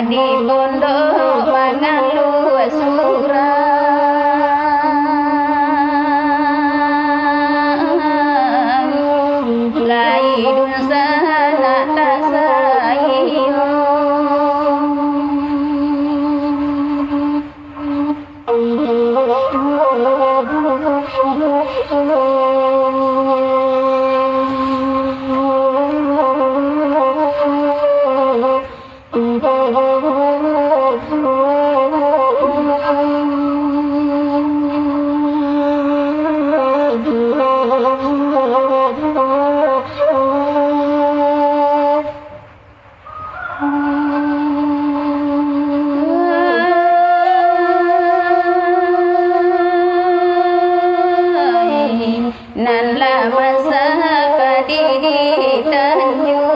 di pondok mangalu surah laidun sana tasayo nan la masa kadidi tanyu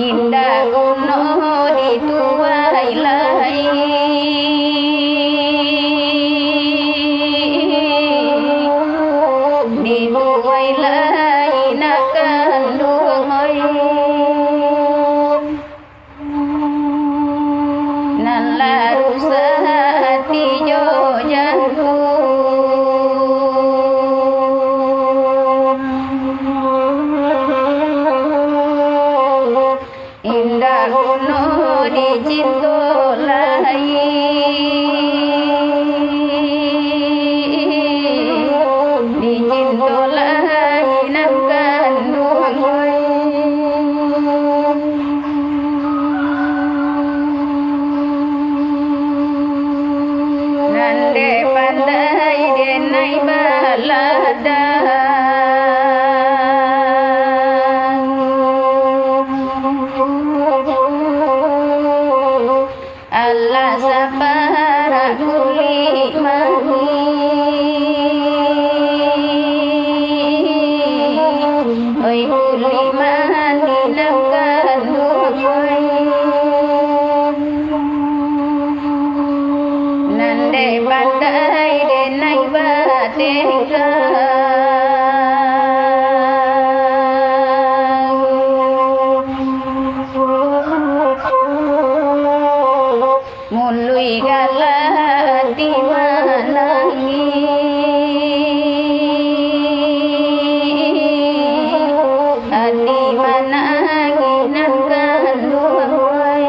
indah gono dituai lai dituai lai nak kandung oi nan laru sehati jo jantung indah gono di cinta lai di cinta lai nan kandung nande pandai denai balada Allah sabara kuli mani oi kuli mani nangkan duai nande pandai denai batega mului galati manangi hati manangi nan kanduai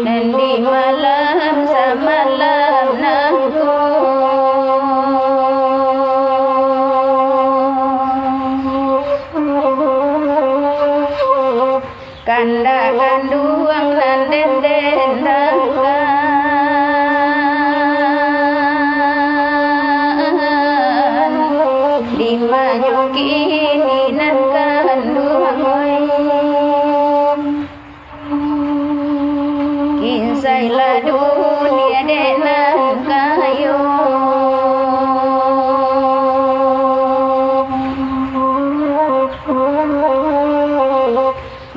dan di malam samalam nangko kanda kanduang nan den den dangkan lima nyuki nan kanduang kinsai la dunia denan kayo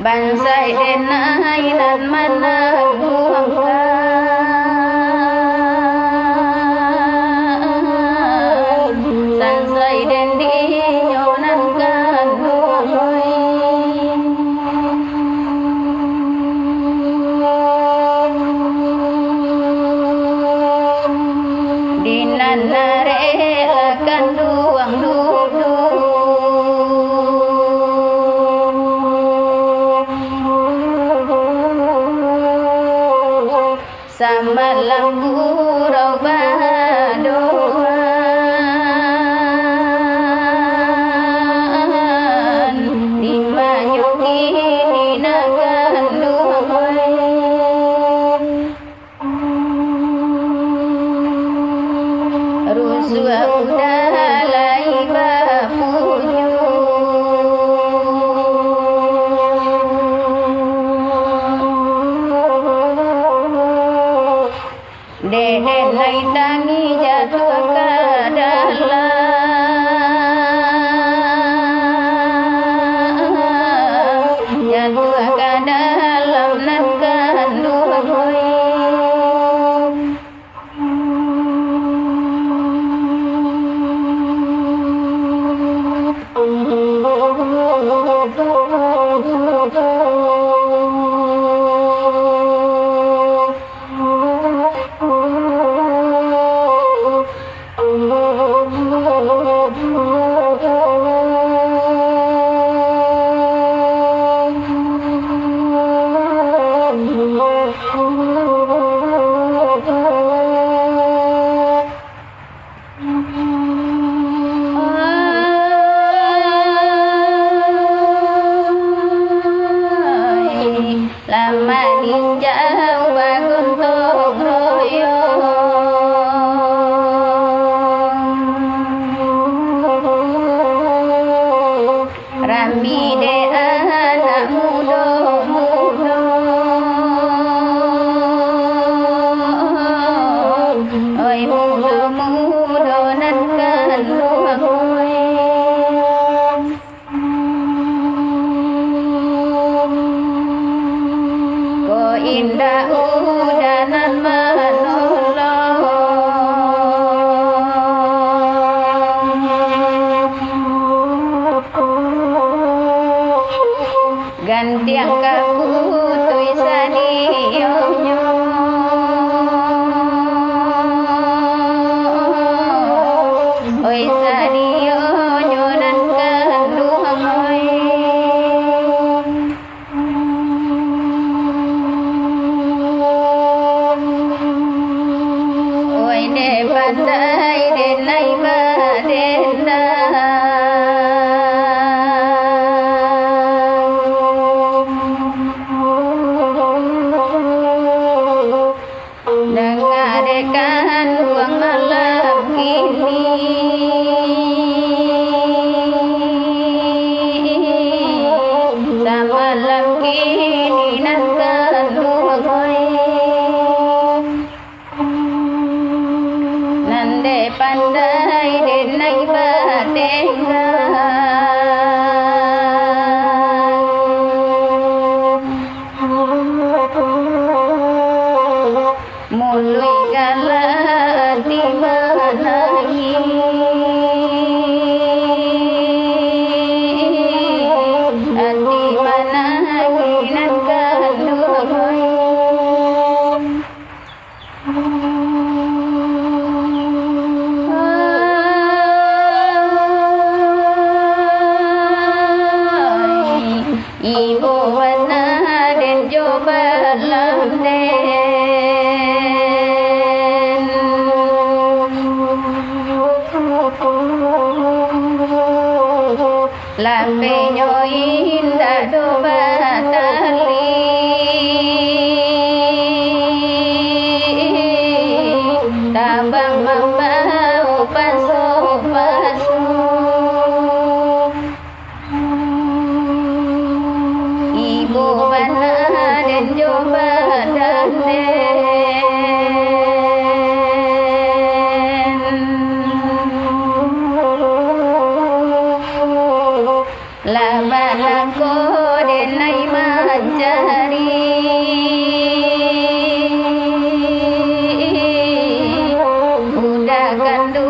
bansai denai nan manang buangkan sansai den di nyonan kan buangoi dinan nare akan duang dudu sama lambu rau badoan lima nyuki naga kami de anak muda oi muda nan kan luang ko indah udanan gantiang kaku tuisani yonyo oi sani yonyo nan kandung oi de pandai de nai ba de na dengarkan ruang malam ini semalam kini nan keluai nande pandai denai batenga mulai gala di mana di mana nan kandung ibu wana den coba lambe nyoin dado batali tabang mambau paso ibu bana dan coba labanako denai mencari udah kandu